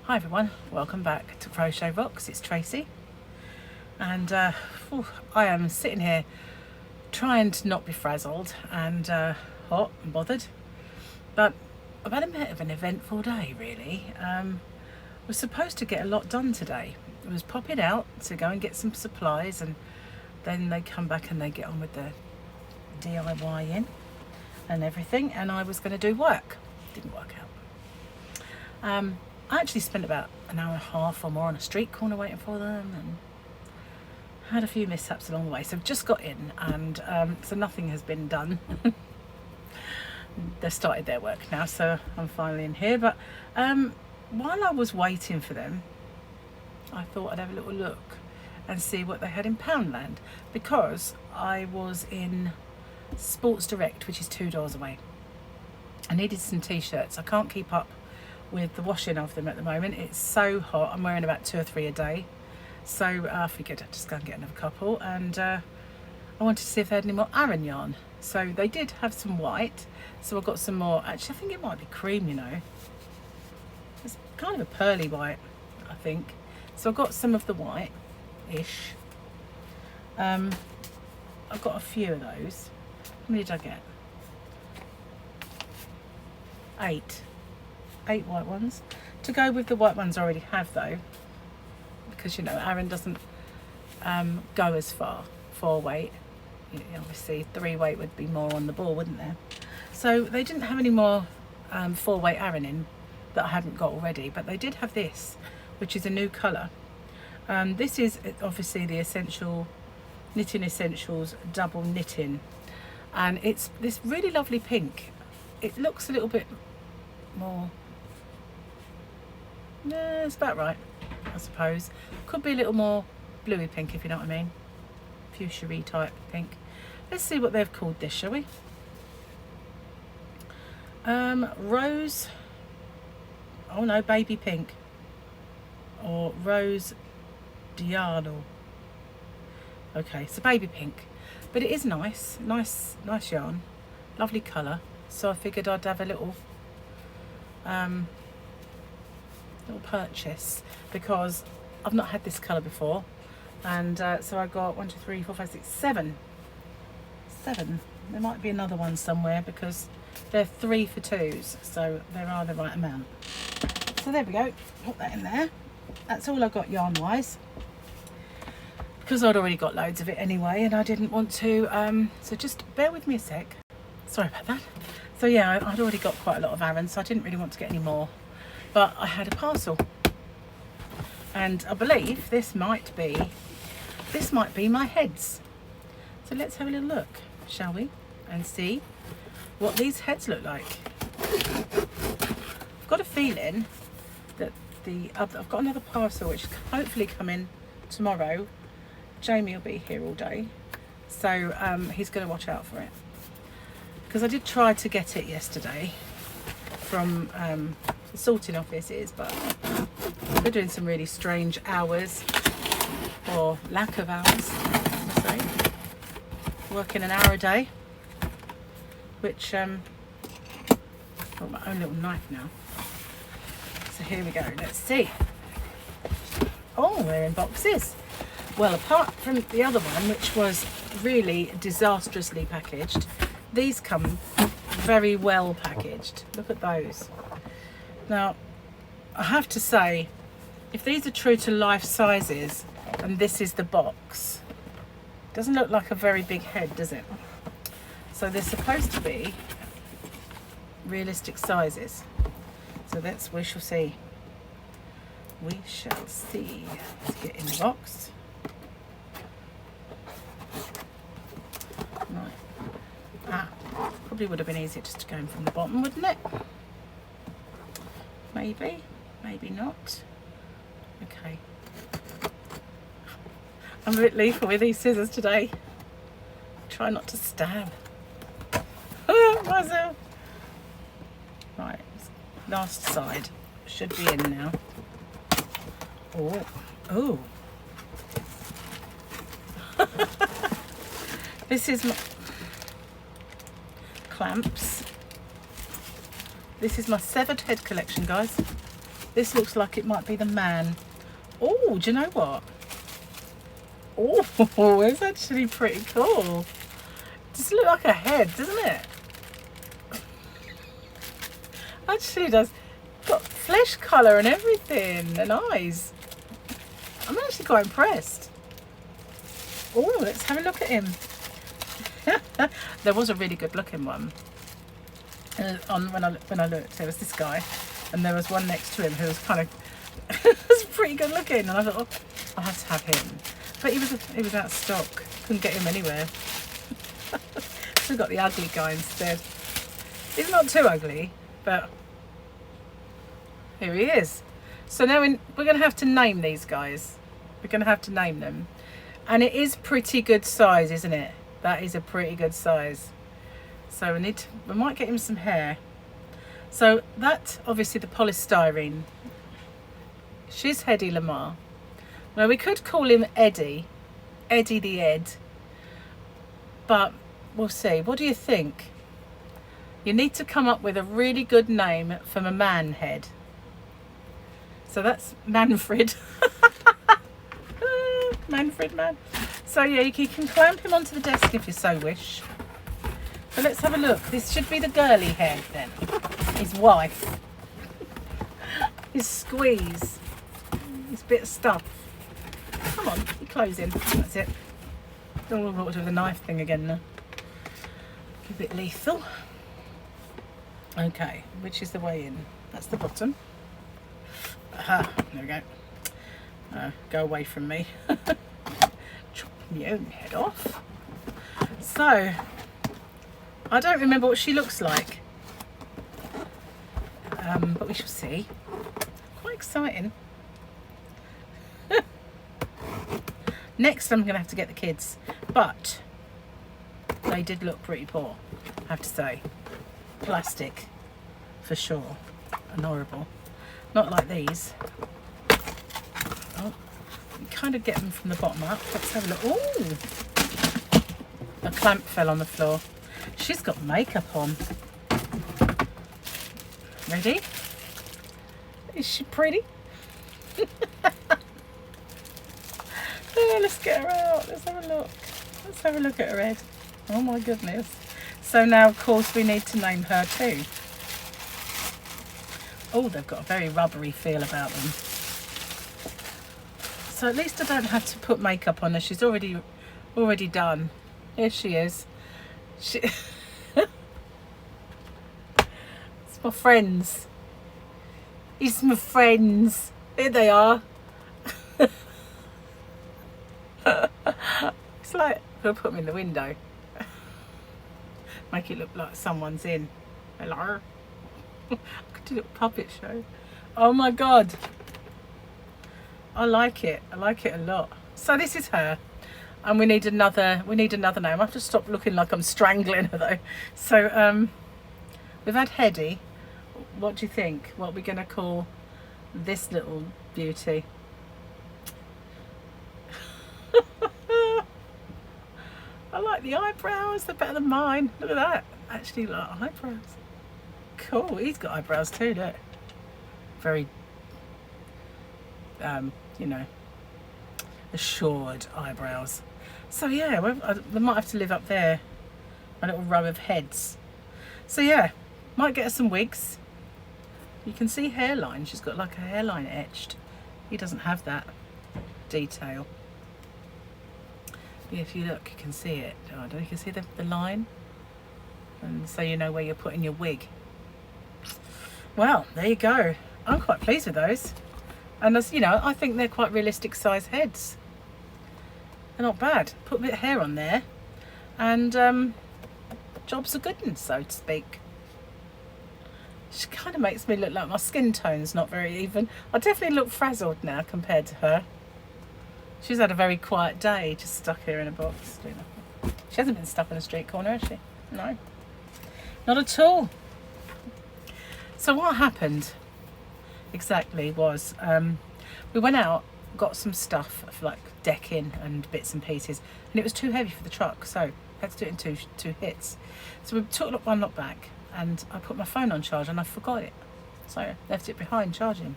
Hi everyone, welcome back to CrochetRocks. It's Tracy, and I am sitting here trying to not be frazzled and hot and bothered, but I've had a bit of an eventful day really. Was supposed to get a lot done today. I was popping out to go and get some supplies, and then they come back and they get on with the DIYing and everything, and I was going to do work. Didn't work out. I actually spent about an hour and a half or more on a street corner waiting for them, and had a few mishaps along the way. So I've just got in, and so nothing has been done. They've started their work now, so I'm finally in here. But while I was waiting for them, I thought I'd have a little look and see what they had in Poundland, because I was in Sports Direct, which is 2 doors away. I needed some t-shirts. I can't keep up with the washing of them at the moment. It's so hot. I'm wearing about 2 or 3 a day, so I figured I'd just go and get another couple. And I wanted to see if they had any more Aran yarn. So they did have some white, so I got some more. Actually, I think it might be cream, you know. It's kind of a pearly white, I think. So I got some of the white-ish. I've got a few of those. How many did I get? 8 white ones to go with the white ones I already have, though, because you know Aran doesn't go as far 4 weight. Obviously 3 weight would be more on the ball, wouldn't there? So they didn't have any more 4 weight Aran in that I hadn't got already, but they did have this, which is a new colour. This is obviously the essential knitting essentials double knitting, and it's this really lovely pink. It looks a little bit more, yeah, it's about right, I suppose. Could be a little more bluey pink, if you know what I mean. Fuchsia type pink. Let's see what they've called this, shall we? Rose, oh no, baby pink, or rose diarno. Okay, so baby pink, but it is nice yarn, lovely colour. So I figured I'd have a little purchase, because I've not had this colour before, and so I got 1, 2, 3, 4, 5, 6, 7. There might be another one somewhere, because they're 3 for 2s, so they are the right amount. So there we go, put that in there. That's all I got yarn wise, because I'd already got loads of it anyway, and I didn't want to so just bear with me a sec, sorry about that. So yeah, I'd already got quite a lot of Aran, so I didn't really want to get any more, but I had a parcel, and I believe this might be my heads. So let's have a little look, shall we, and see what these heads look like. I've got a feeling that I've got another parcel which will hopefully come in tomorrow. Jamie will be here all day, so he's going to watch out for it, because I did try to get it yesterday from the sorting offices, but they're doing some really strange hours, or lack of hours, I say. Working an hour a day, which I've got my own little knife now. So here we go, let's see. Oh, they're in boxes. Well, apart from the other one, which was really disastrously packaged, these come very well packaged. Look at those. Now, I have to say, if these are true to life sizes, and this is the box, it doesn't look like a very big head, does it? So they're supposed to be realistic sizes. So we shall see. We shall see. Let's get in the box. Right. Probably would have been easier just to go in from the bottom, wouldn't it? Maybe, maybe not. Okay. I'm a bit lethal with these scissors today. Try not to stab myself. Right, last side should be in now. Oh. This is my clamps. This is my severed head collection, guys. This looks like it might be the man. Oh, do you know what? Oh, it's actually pretty cool. Just look like a head, doesn't it? Actually does. Got flesh colour and everything, and eyes. I'm actually quite impressed. Oh, let's have a look at him. There was a really good looking one. When I looked, there was this guy, and there was one next to him who was kind of was pretty good looking, and I thought, oh, I'll have to have him. But he was out of stock. Couldn't get him anywhere. So we got the ugly guy instead. He's not too ugly, but here he is. So now we're going to have to name these guys. We're going to have to name them. And it is pretty good size, isn't it? That is a pretty good size. So we might get him some hair. So that, obviously the polystyrene. She's Hedy Lamar. Now we could call him Eddie the Ed. But we'll see. What do you think? You need to come up with a really good name from a man head. So that's Manfred. Manfred man. So yeah, you can clamp him onto the desk if you so wish. But let's have a look. This should be the girly head then. His wife. His squeeze. His bit of stuff. Come on, you close in. That's it. Oh, what to do with the knife thing again now. A bit lethal. Okay, which is the way in? That's the bottom. Aha, there we go. Go away from me. Chop my own head off. So, I don't remember what she looks like. But we shall see. Quite exciting. Next, I'm going to have to get the kids. But they did look pretty poor, I have to say. Plastic, for sure. And horrible. Not like these. Oh, you kind of get them from the bottom up. Let's have a look. Ooh! A clamp fell on the floor. She's got makeup on. Ready? Is she pretty? Oh, let's get her out. Let's have a look. Let's have a look at her head. Oh my goodness. So now, of course, we need to name her too. Oh, they've got a very rubbery feel about them. So at least I don't have to put makeup on her. She's already done. Here she is. It's my friends. It's my friends. Here they are. It's like, we'll put them in the window. Make it look like someone's in. Hello. I could do a little puppet show. Oh my god. I like it. I like it a lot. So this is her. And we need another name. I have to stop looking like I'm strangling her though. So we've had Hedy. What do you think? What are we gonna call this little beauty? I like the eyebrows, they're better than mine. Look at that. Actually like eyebrows. Cool, he's got eyebrows too, look. Very, you know, assured eyebrows. So yeah, we might have to live up there. A little row of heads. So yeah, might get her some wigs. You can see hairline. She's got like a hairline etched. He doesn't have that detail. Yeah, if you look, you can see it. Oh, don't you can see the line? And so you know where you're putting your wig. Well, there you go. I'm quite pleased with those. And as you know, I think they're quite realistic size heads. They're not bad. Put a bit of hair on there, and job's a good one, so to speak. She kind of makes me look like my skin tone's not very even. I definitely look frazzled now compared to her. She's had a very quiet day, just stuck here in a box. She hasn't been stuck in a street corner, has she? No, not at all. So what happened exactly was we went out, got some stuff for like decking and bits and pieces, and it was too heavy for the truck, so I had to do it in two hits. So we took one lot back, and I put my phone on charge and I forgot it, so I left it behind charging.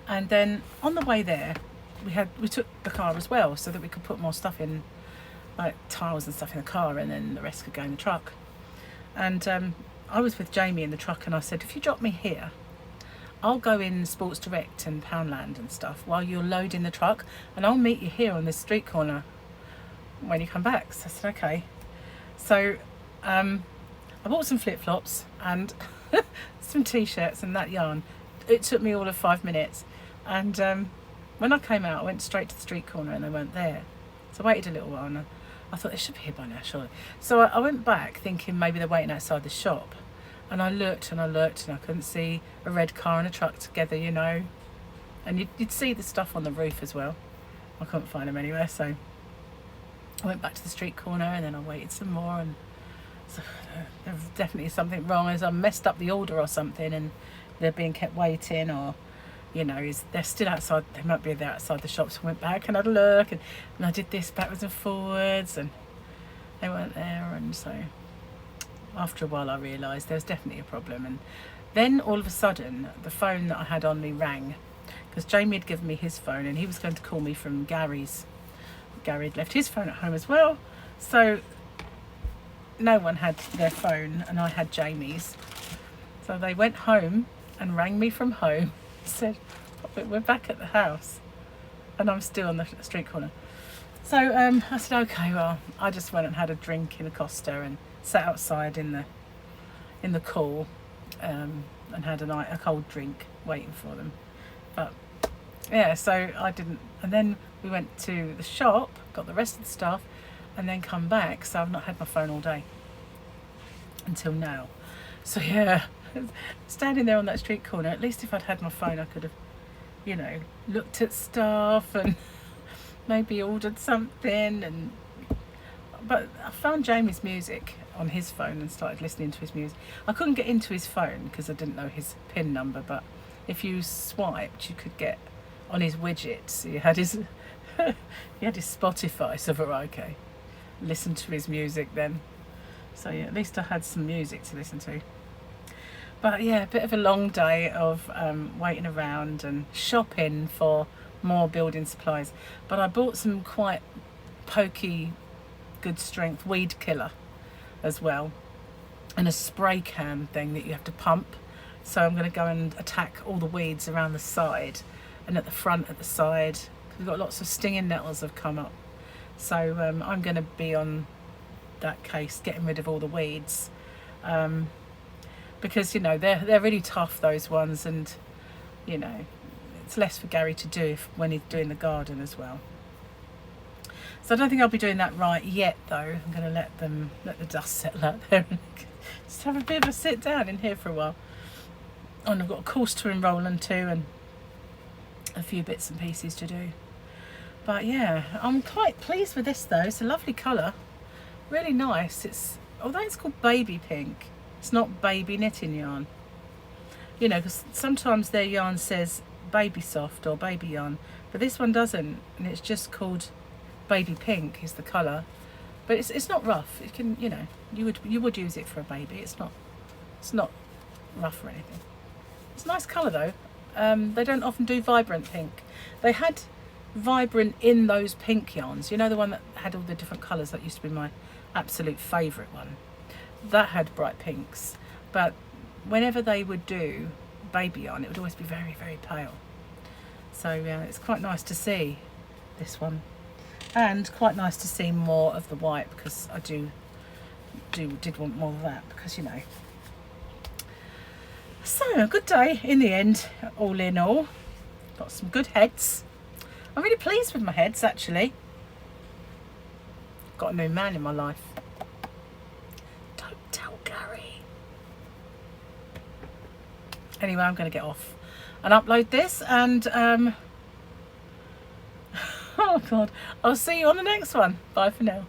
And then on the way there, we took the car as well, so that we could put more stuff in, like tiles and stuff in the car, and then the rest could go in the truck. And I was with Jamie in the truck, and I said, if you drop me here, I'll go in Sports Direct and Poundland and stuff while you're loading the truck, and I'll meet you here on this street corner when you come back. So I said, okay. So I bought some flip-flops and some t-shirts and that yarn. It took me all of 5 minutes, and when I came out, I went straight to the street corner and they weren't there. So I waited a little while, and I thought they should be here by now, surely. So I went back thinking maybe they're waiting outside the shop, and I looked and I looked, and I couldn't see a red car and a truck together, you know. And you'd see the stuff on the roof as well. I couldn't find them anywhere, so I went back to the street corner, and then I waited some more, and so there was definitely something wrong, as I messed up the order or something, and they're being kept waiting, or you know, they're still outside, they might be there outside the shops. So I went back and had a look, and I did this backwards and forwards, and they weren't there. And so after a while I realised there was definitely a problem. And then all of a sudden the phone that I had on me rang, because Jamie had given me his phone, and he was going to call me from Gary's. Gary had left his phone at home as well, so no one had their phone, and I had Jamie's. So they went home and rang me from home, said, we're back at the house, and I'm still on the street corner. So I said, okay, well, I just went and had a drink in a Costa and sat outside in the cool, and had a cold drink waiting for them. But yeah, so I didn't, and then we went to the shop, got the rest of the stuff, and then come back. So I've not had my phone all day until now. So yeah, standing there on that street corner, at least if I'd had my phone, I could have, you know, looked at stuff and maybe ordered something. But I found Jamie's music on his phone and started listening to his music. I couldn't get into his phone because I didn't know his PIN number, but if you swiped, you could get on his widgets. He had his he had his Spotify, so I thought, okay, listen to his music then. So yeah, at least I had some music to listen to. But yeah, a bit of a long day of waiting around and shopping for more building supplies. But I bought some quite pokey, good strength weed killer as well, and a spray can thing that you have to pump. So I'm going to go and attack all the weeds around the side and at the front, at the side. We've got lots of stinging nettles have come up. So I'm going to be on that case, getting rid of all the weeds. Because, you know, they're really tough, those ones, and, you know, it's less for Gary to do when he's doing the garden as well. So I don't think I'll be doing that right yet, though. I'm going to let the dust settle out there and just have a bit of a sit down in here for a while. And I've got a course to enrol into and a few bits and pieces to do. But yeah, I'm quite pleased with this though. It's a lovely colour, really nice. Although it's called baby pink, it's not baby knitting yarn. You know, because sometimes their yarn says baby soft or baby yarn, but this one doesn't, and it's just called baby pink is the colour. But it's not rough. It can, you know, you would use it for a baby. It's not rough or anything. It's a nice colour though. They don't often do vibrant pink. They had vibrant in those pink yarns, you know, the one that had all the different colours. That used to be my absolute favourite one. That had bright pinks, but whenever they would do baby yarn, it would always be very, very pale. So yeah, it's quite nice to see this one, and quite nice to see more of the white, because I did want more of that, because, you know. So a good day in the end, all in all. Got some good heads. I'm really pleased with my heads, actually. Got a new man in my life. Don't tell Gary. Anyway, I'm going to get off and upload this, and oh God, I'll see you on the next one. Bye for now.